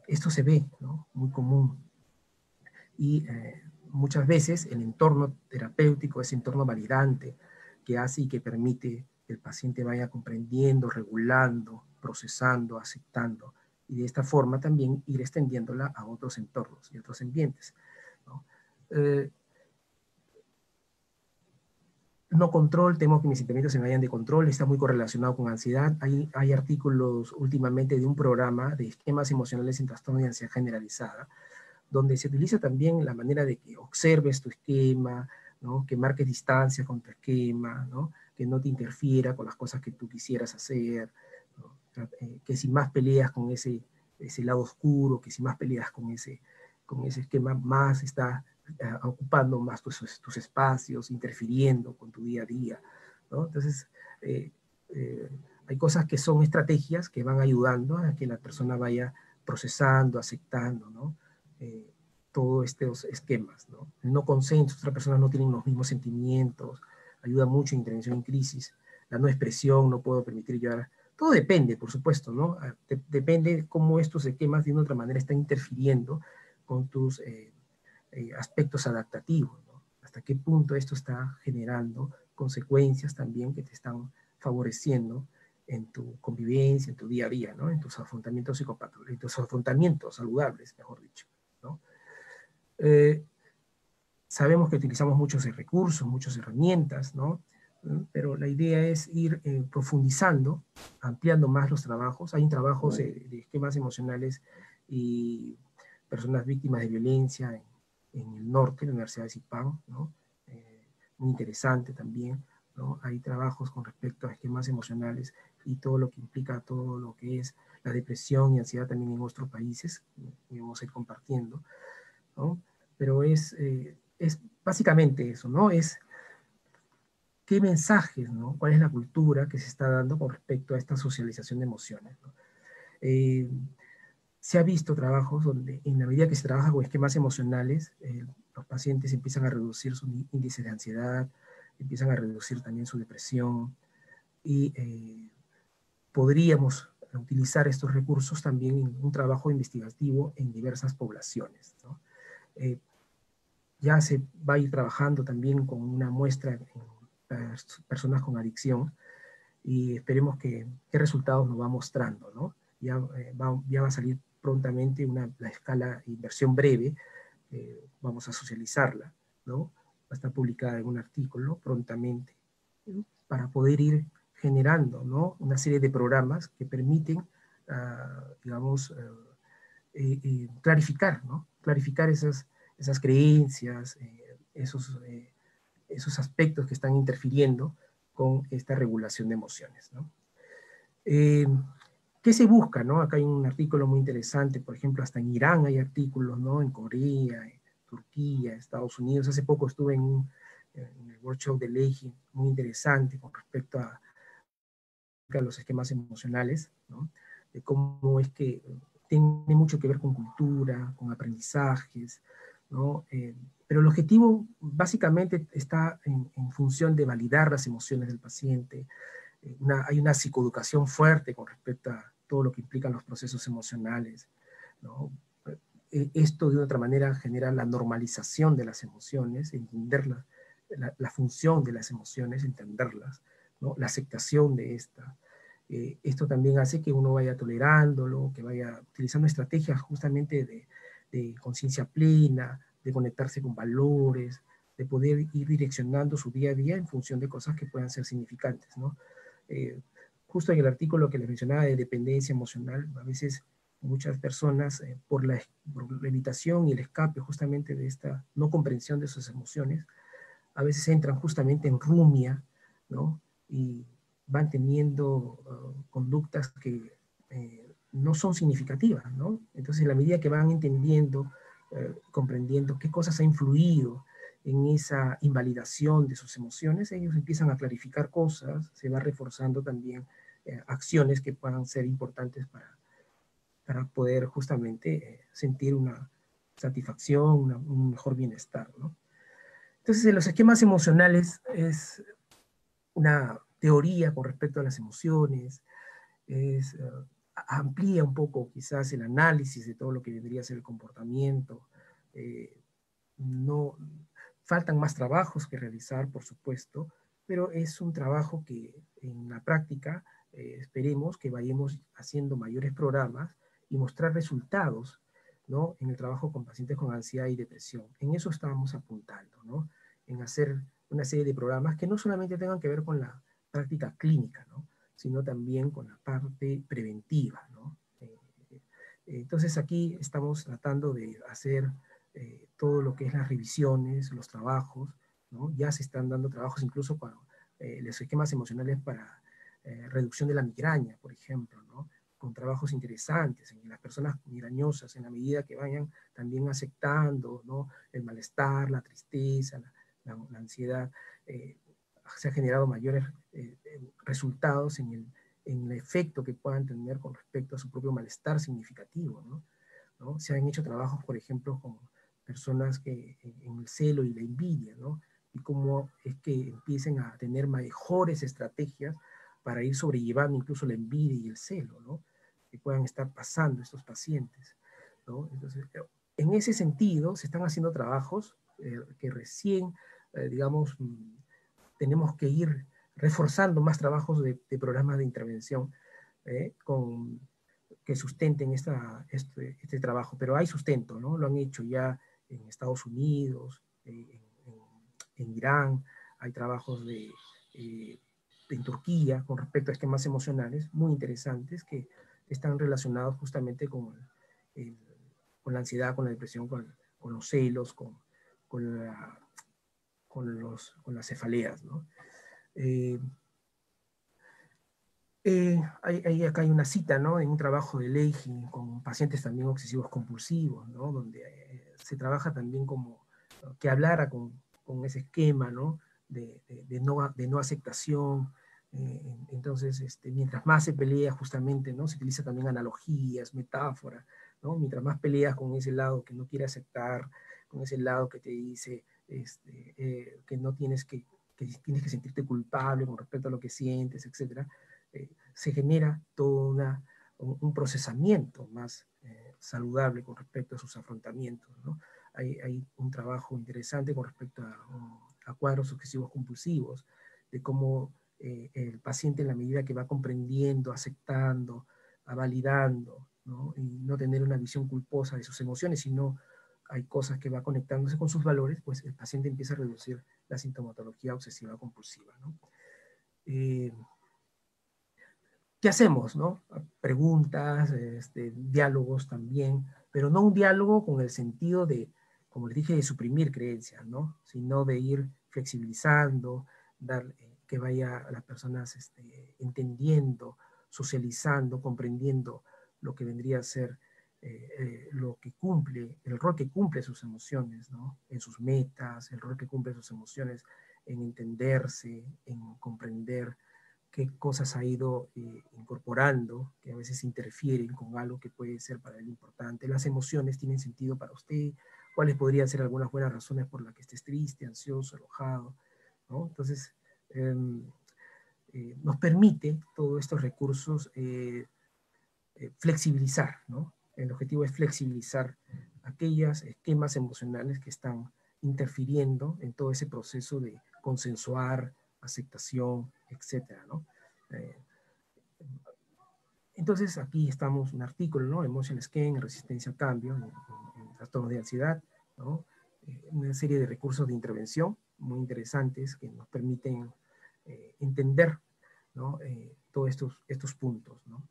esto se ve, ¿no?, muy común. Y muchas veces el entorno terapéutico, ese entorno validante que hace y que permite que el paciente vaya comprendiendo, regulando, procesando, aceptando, y de esta forma también ir extendiéndola a otros entornos y otros ambientes, ¿no? No control, temo que mis sentimientos se me vayan de control, está muy correlacionado con ansiedad. Hay artículos últimamente de un programa de esquemas emocionales en trastorno de ansiedad generalizada, donde se utiliza también la manera de que observes tu esquema, ¿no?, que marques distancia con tu esquema, ¿no?, que no te interfiera con las cosas que tú quisieras hacer, ¿no? Que si más peleas con ese lado oscuro, que si más peleas con ese esquema, más está ocupando más tus espacios, interfiriendo con tu día a día, ¿no? Entonces, eh, eh, hay cosas que son estrategias que van ayudando a que la persona vaya procesando, aceptando, ¿no? Todos estos esquemas, ¿no? El no consenso, otras personas no tienen los mismos sentimientos, ayuda mucho en intervención en crisis, la no expresión, no puedo permitir llorar, todo depende, por supuesto, ¿no? Depende cómo estos esquemas de una u otra manera están interfiriendo con tus aspectos adaptativos, ¿no? Hasta qué punto esto está generando consecuencias también que te están favoreciendo en tu convivencia, en tu día a día, ¿no? En tus afrontamientos psicopatológicos, en tus afrontamientos saludables, mejor dicho, ¿no? Sabemos que utilizamos muchos recursos, muchas herramientas, ¿no? Pero la idea es ir profundizando, ampliando más los trabajos. Hay trabajos de esquemas emocionales y personas víctimas de violencia en el norte, en la Universidad de Zipán, ¿no? Muy interesante también, ¿no? Hay trabajos con respecto a esquemas emocionales y todo lo que implica, todo lo que es la depresión y ansiedad también en otros países, que vamos a ir compartiendo, ¿no? Pero es básicamente eso, ¿no? Es qué mensajes, ¿no? ¿Cuál es la cultura que se está dando con respecto a esta socialización de emociones, ¿no? Se ha visto trabajos donde en la medida que se trabaja con esquemas emocionales, los pacientes empiezan a reducir sus índices de ansiedad, empiezan a reducir también su depresión y podríamos utilizar estos recursos también en un trabajo investigativo en diversas poblaciones, ¿no? Ya se va a ir trabajando también con una muestra en personas con adicción y esperemos qué resultados nos va mostrando, ¿no? Ya va a salir prontamente la escala de inversión breve, vamos a socializarla, ¿no? Va a estar publicada en un artículo prontamente, para poder ir generando, ¿no? Una serie de programas que permiten, digamos, clarificar, ¿no? Clarificar esas creencias, esos aspectos que están interfiriendo con esta regulación de emociones, ¿no? ¿Qué se busca, no? Acá hay un artículo muy interesante, por ejemplo, hasta en Irán hay artículos, ¿no? En Corea, en Turquía, Estados Unidos. Hace poco estuve en el workshop de Leiji, muy interesante con respecto a los esquemas emocionales, ¿no? De cómo es que tiene mucho que ver con cultura, con aprendizajes, ¿no? Pero el objetivo básicamente está en función de validar las emociones del paciente. Hay una psicoeducación fuerte con respecto a todo lo que implican los procesos emocionales, ¿no? Esto de otra manera genera la normalización de las emociones, entender la función de las emociones, entenderlas, ¿no? La aceptación de esta. Esto también hace que uno vaya tolerándolo, que vaya utilizando estrategias justamente de conciencia plena, de conectarse con valores, de poder ir direccionando su día a día en función de cosas que puedan ser significantes, ¿no? Eh, Justo en el artículo que les mencionaba de dependencia emocional, a veces muchas personas, por la evitación y el escape justamente de esta no comprensión de sus emociones, a veces entran justamente en rumia, ¿no? Y van teniendo conductas que no son significativas, ¿no? Entonces, en la medida que van entendiendo, comprendiendo qué cosas ha influido en esa invalidación de sus emociones, ellos empiezan a clarificar cosas, se va reforzando también acciones que puedan ser importantes para poder justamente sentir una satisfacción, un mejor bienestar, ¿no? Entonces, los esquemas emocionales es una teoría con respecto a las emociones, amplía un poco quizás el análisis de todo lo que vendría a ser el comportamiento. No, faltan más trabajos que realizar, por supuesto, pero es un trabajo que en la práctica esperemos que vayamos haciendo mayores programas y mostrar resultados, ¿no? En el trabajo con pacientes con ansiedad y depresión. En eso estábamos apuntando, ¿no? En hacer una serie de programas que no solamente tengan que ver con la práctica clínica, ¿no? Sino también con la parte preventiva, ¿no? Entonces aquí estamos tratando de hacer todo lo que es las revisiones, los trabajos, ¿no? Ya se están dando trabajos incluso para los esquemas emocionales para reducción de la migraña, por ejemplo, ¿no? Con trabajos interesantes en las personas migrañosas, en la medida que vayan también aceptando, ¿no? El malestar, la tristeza, la ansiedad, se han generado mayores resultados en el efecto que puedan tener con respecto a su propio malestar significativo, ¿no? ¿No? Se han hecho trabajos, por ejemplo, con personas que en el celo y la envidia, ¿no? Y cómo es que empiecen a tener mejores estrategias para ir sobrellevando incluso la envidia y el celo, ¿no? Que puedan estar pasando estos pacientes, ¿no? Entonces, en ese sentido, se están haciendo trabajos que recién, digamos, tenemos que ir reforzando más trabajos de programas de intervención que sustenten este trabajo, pero hay sustento, ¿no? Lo han hecho ya en Estados Unidos, en Irán, hay trabajos en Turquía con respecto a esquemas emocionales muy interesantes que están relacionados justamente el, con la ansiedad, con la depresión, con los celos, con, la, con las cefaleas, ¿no? Eh, acá hay una cita, ¿no? En un trabajo de Leiji con pacientes también obsesivos compulsivos, ¿no? Donde se trabaja también como que hablara con ese esquema, ¿no? De no aceptación. Entonces, mientras más se pelea justamente, ¿no? Se utiliza también analogías, metáforas, ¿no? Mientras más peleas con ese lado que no quiere aceptar, con ese lado que te dice que no tienes que que tienes que sentirte culpable con respecto a lo que sientes, etc., se genera todo un procesamiento más saludable con respecto a sus afrontamientos, ¿no? Hay un trabajo interesante con respecto a cuadros obsesivos compulsivos, de cómo el paciente, en la medida que va comprendiendo, aceptando, validando, ¿no? Y no tener una visión culposa de sus emociones, sino hay cosas que va conectándose con sus valores, pues el paciente empieza a reducir la sintomatología obsesiva compulsiva, ¿no? ¿Qué hacemos, no? Preguntas, diálogos también, pero no un diálogo con el sentido de, como les dije, de suprimir creencias, ¿no? Sino de ir flexibilizando, dar, que vaya a las personas entendiendo, socializando, comprendiendo lo que vendría a ser lo que cumple, el rol que cumple sus emociones, ¿no? En sus metas, el rol que cumple sus emociones en entenderse, en comprender qué cosas ha ido incorporando, que a veces interfieren con algo que puede ser para él importante. Las emociones tienen sentido para usted, cuáles podrían ser algunas buenas razones por las que estés triste, ansioso, enojado, ¿no? Entonces, nos permite todos estos recursos flexibilizar, ¿no? El objetivo es flexibilizar aquellos esquemas emocionales que están interfiriendo en todo ese proceso de consensuar, aceptación, etcétera, ¿no? Eh, entonces, aquí estamos un artículo, ¿no? Emotion Scan, resistencia al cambio, en trastornos de ansiedad, ¿no? Una serie de recursos de intervención muy interesantes que nos permiten entender, ¿no? Todos estos puntos, ¿no?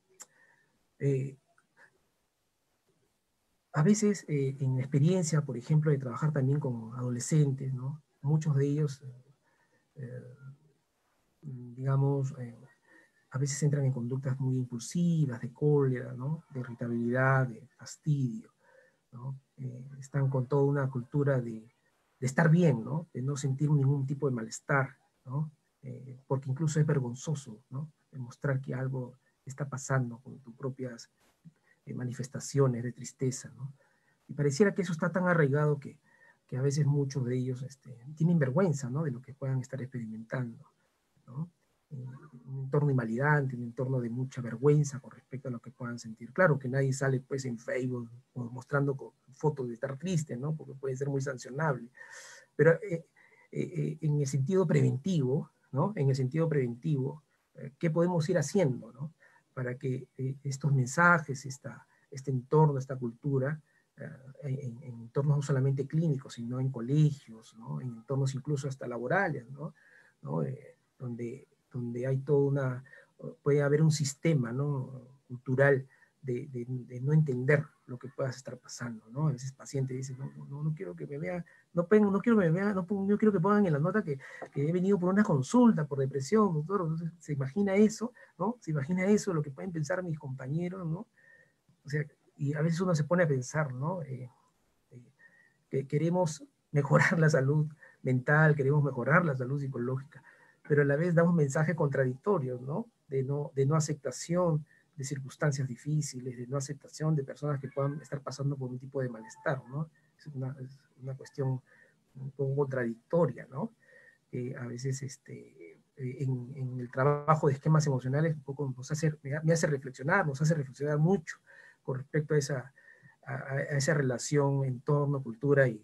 A veces, en experiencia, por ejemplo, de trabajar también con adolescentes, ¿no? Muchos de ellos, eh, digamos, a veces entran en conductas muy impulsivas, de cólera, ¿no? De irritabilidad, de fastidio, ¿no? Están con toda una cultura de estar bien, ¿no? De no sentir ningún tipo de malestar, ¿no? Porque incluso es vergonzoso, ¿no? Demostrar que algo está pasando con tus propias manifestaciones de tristeza, ¿no? Y pareciera que eso está tan arraigado que a veces muchos de ellos tienen vergüenza, ¿no? De lo que puedan estar experimentando, ¿no? Un entorno invalidante, un entorno de mucha vergüenza con respecto a lo que puedan sentir. Claro que nadie sale pues en Facebook mostrando fotos de estar triste, ¿no? Porque puede ser muy sancionable. Pero en el sentido preventivo, ¿no? En el sentido preventivo, ¿qué podemos ir haciendo, ¿no? Para que estos mensajes, este entorno, esta cultura, en entornos no solamente clínicos, sino en colegios, ¿no? En entornos incluso hasta laborales, ¿no? ¿No? Donde hay toda una, puede haber un sistema, ¿no? Cultural de no entender lo que puedas estar pasando, ¿no? A veces paciente dice, no quiero que me vean, no quiero que me vean, no quiero que pongan en la nota que he venido por una consulta, por depresión, doctor. Entonces, se imagina eso, ¿no? Se imagina eso, lo que pueden pensar mis compañeros, ¿no? O sea, y a veces uno se pone a pensar, ¿no? Que queremos mejorar la salud mental, queremos mejorar la salud psicológica, pero a la vez damos mensajes contradictorios, ¿no? De no aceptación de circunstancias difíciles, de no aceptación de personas que puedan estar pasando por un tipo de malestar, ¿no? Es una cuestión un poco contradictoria, ¿no? A veces en el trabajo de esquemas emocionales un poco me hace reflexionar mucho con respecto a esa relación entorno, cultura y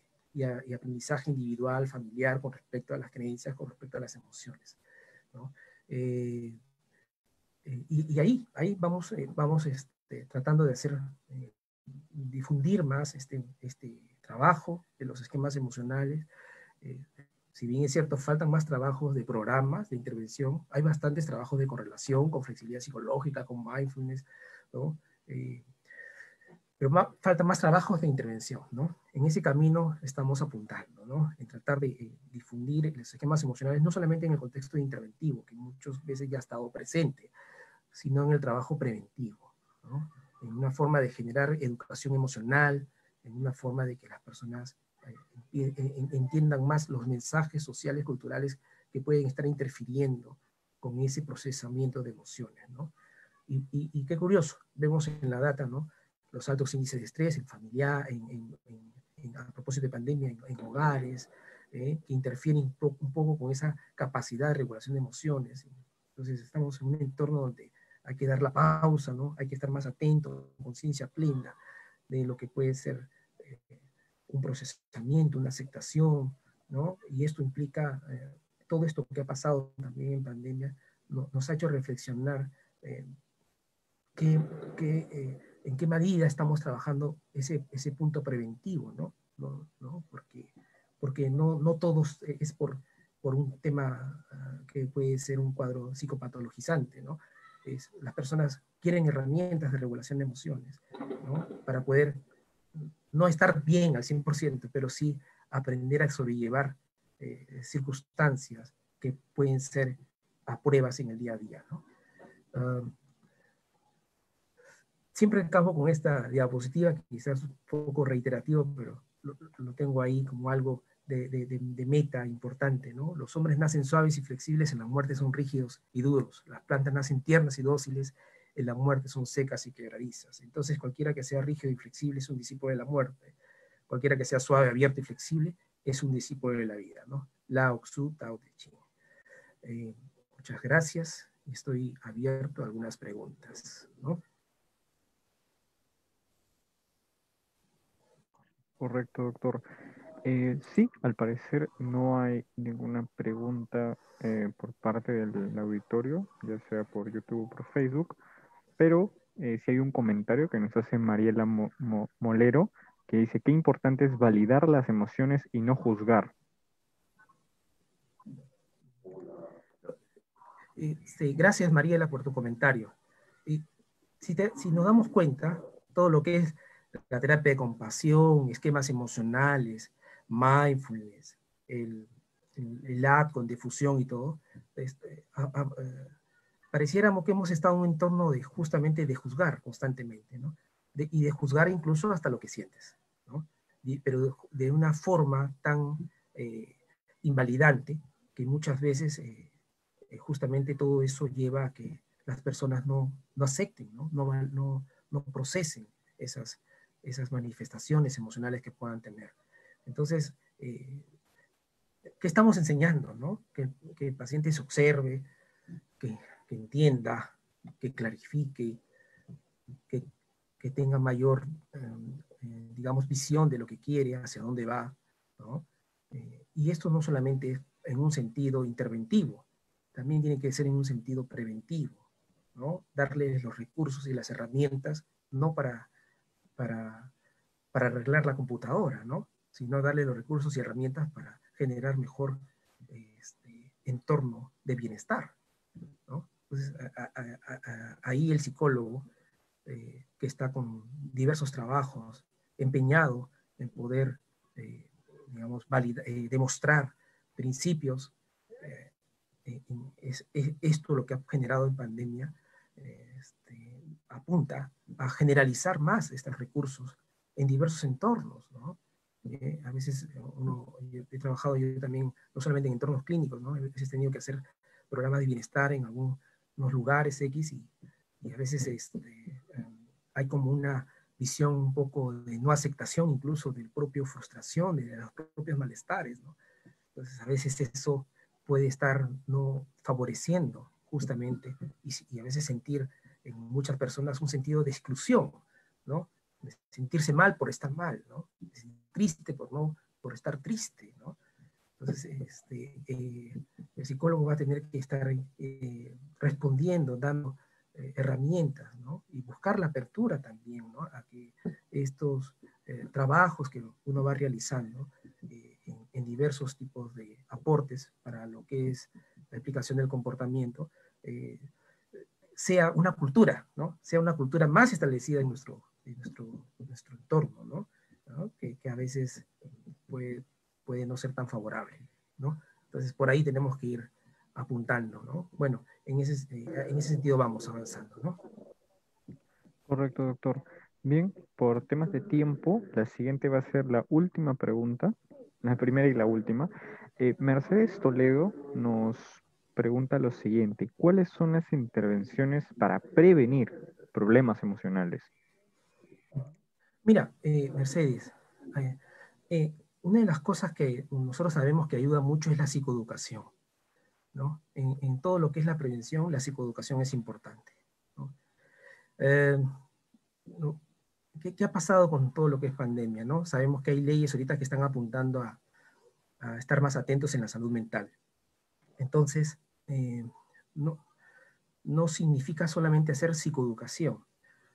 aprendizaje individual, familiar, con respecto a las creencias, con respecto a las emociones, ¿no? Y ahí vamos tratando de hacer, difundir más este trabajo de los esquemas emocionales. Eh, si bien es cierto, faltan más trabajos de programas de intervención, hay bastantes trabajos de correlación con flexibilidad psicológica, con mindfulness, ¿no? Pero faltan más trabajos de intervención, ¿no? En ese camino estamos apuntando, ¿no? En tratar de difundir los esquemas emocionales, no solamente en el contexto interventivo, que muchas veces ya ha estado presente, sino en el trabajo preventivo, ¿no? En una forma de generar educación emocional, en una forma de que las personas entiendan más los mensajes sociales, culturales que pueden estar interfiriendo con ese procesamiento de emociones, ¿no? Y qué curioso, vemos en la data, ¿no? Los altos índices de estrés en familiar, a propósito de pandemia, en hogares, que interfieren un poco con esa capacidad de regulación de emociones. Entonces estamos en un entorno donde hay que dar la pausa, ¿no? Hay que estar más atento, conciencia plena de lo que puede ser eh, un procesamiento, una aceptación, ¿no? Y esto implica, todo esto que ha pasado también en pandemia, nos ha hecho reflexionar eh, que, en qué medida estamos trabajando ese punto preventivo, ¿no? ¿No? Porque no todos es por un tema que puede ser un cuadro psicopatologizante, ¿no? Las personas quieren herramientas de regulación de emociones, ¿no? Para poder no estar bien al 100%, pero sí aprender a sobrellevar circunstancias que pueden ser a pruebas en el día a día, ¿no? Uh, Siempre acabo con esta diapositiva, que quizás es un poco reiterativo, pero lo tengo ahí como algo de meta importante, ¿no? Los hombres nacen suaves y flexibles, en la muerte son rígidos y duros. Las plantas nacen tiernas y dóciles, en la muerte son secas y quebradizas. Entonces, cualquiera que sea rígido y flexible es un discípulo de la muerte. Cualquiera que sea suave, abierto y flexible es un discípulo de la vida, ¿no? Lao Tzu, Tao Te Ching. Muchas gracias. Estoy abierto a algunas preguntas, ¿no? Correcto, doctor. Sí, al parecer no hay ninguna pregunta por parte del auditorio, ya sea por YouTube o por Facebook, pero sí hay un comentario que nos hace Mariela Molero, que dice, qué importante es validar las emociones y no juzgar. Sí, gracias, Mariela, por tu comentario. Y si nos damos cuenta, todo lo que es la terapia de compasión, esquemas emocionales, mindfulness, el, el ACT con difusión y todo, pareciéramos que hemos estado en un entorno de justamente de juzgar constantemente, ¿no? Y de juzgar incluso hasta lo que sientes, ¿no? Pero de una forma tan invalidante que muchas veces justamente todo eso lleva a que las personas no acepten, no procesen esas manifestaciones emocionales que puedan tener. Entonces, ¿qué estamos enseñando? ¿No? Que el paciente se observe, que, que entienda, que clarifique, que, que tenga mayor, digamos, visión de lo que quiere, hacia dónde va, ¿no? Y esto no solamente en un sentido interventivo, también tiene que ser en un sentido preventivo, ¿no? Darles los recursos y las herramientas, no para, para arreglar la computadora, ¿no? Sino darle los recursos y herramientas para generar mejor entorno de bienestar, ¿no? Entonces, ahí el psicólogo que está con diversos trabajos, empeñado en poder, digamos, demostrar principios. eh, Esto lo que ha generado en pandemia apunta a generalizar más estos recursos en diversos entornos, ¿no? A veces yo he trabajado yo también, no solamente en entornos clínicos, ¿no? A veces he tenido que hacer programas de bienestar en algunos lugares X y a veces hay como una visión un poco de no aceptación incluso del propio frustración, de los propios malestares, ¿no? Entonces a veces eso puede estar no favoreciendo justamente y a veces sentir en muchas personas un sentido de exclusión, ¿no? De sentirse mal por estar mal, ¿no? De triste por estar triste, ¿no? Entonces, el psicólogo va a tener que estar respondiendo, dando herramientas, ¿no? Y buscar la apertura también, ¿no? A que estos trabajos que uno va realizando en diversos tipos de aportes para lo que es la explicación del comportamiento, sea una cultura, ¿no? Sea una cultura más establecida en nuestro entorno, ¿no? ¿No? Que a veces puede no ser tan favorable, ¿no? Entonces, por ahí tenemos que ir apuntando, ¿no? Bueno, en ese sentido vamos avanzando, ¿no? Correcto, doctor. Bien, por temas de tiempo, la siguiente va a ser la última pregunta, la primera y la última. Mercedes Toledo nos pregunta lo siguiente, ¿cuáles son las intervenciones para prevenir problemas emocionales? Mira, Mercedes, eh, una de las cosas que nosotros sabemos que ayuda mucho es la psicoeducación, ¿no? En todo lo que es la prevención, la psicoeducación es importante, ¿no? Eh, no, ¿qué ha pasado con todo lo que es pandemia, ¿no? Sabemos que hay leyes ahorita que están apuntando a estar más atentos en la salud mental. Entonces, no, no significa solamente hacer psicoeducación,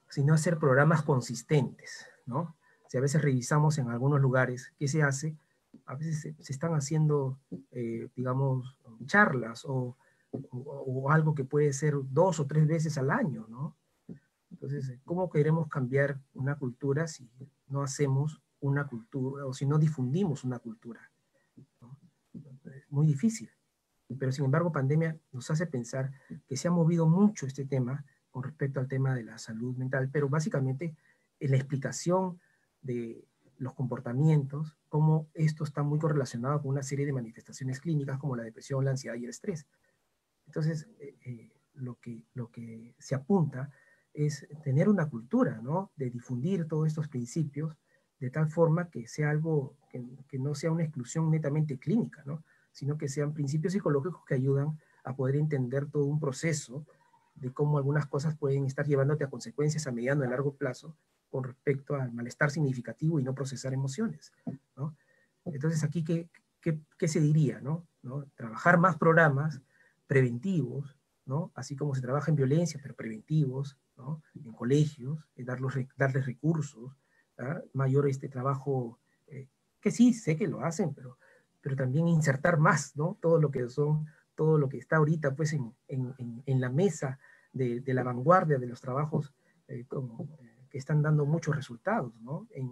sino hacer programas consistentes, ¿no? Si a veces revisamos en algunos lugares qué se hace, a veces se están haciendo, digamos, charlas o algo que puede ser 2 o 3 veces al año, ¿no? Entonces, ¿cómo queremos cambiar una cultura si no hacemos una cultura o si no difundimos una cultura, ¿no? Es muy difícil. Pero sin embargo, pandemia nos hace pensar que se ha movido mucho este tema con respecto al tema de la salud mental, pero básicamente en la explicación de los comportamientos, cómo esto está muy correlacionado con una serie de manifestaciones clínicas como la depresión, la ansiedad y el estrés. Entonces, lo que se apunta es tener una cultura, ¿no? De difundir todos estos principios de tal forma que sea algo que no sea una exclusión netamente clínica, ¿no? Sino que sean principios psicológicos que ayudan a poder entender todo un proceso de cómo algunas cosas pueden estar llevándote a consecuencias a mediano y largo plazo con respecto al malestar significativo y no procesar emociones, ¿no? Entonces aquí, ¿qué se diría, ¿no? ¿No? Trabajar más programas preventivos, ¿no? Así como se trabaja en violencia, pero preventivos, ¿no? En colegios, darles recursos, ¿ah? Mayor este trabajo, que sí, sé que lo hacen, pero también insertar más, ¿no? Todo lo que está ahorita pues en la mesa de la vanguardia de los trabajos que están dando muchos resultados, ¿no? En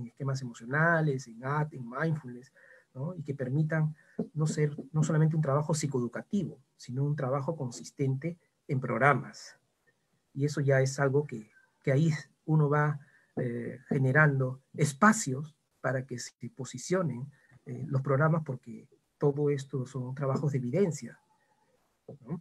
esquemas emocionales, en mindfulness, ¿no? Y que permitan no solamente un trabajo psicoeducativo, sino un trabajo consistente en programas. Y eso ya es algo que ahí uno va generando espacios para que se posicionen los programas, porque todo esto son trabajos de evidencia, ¿no?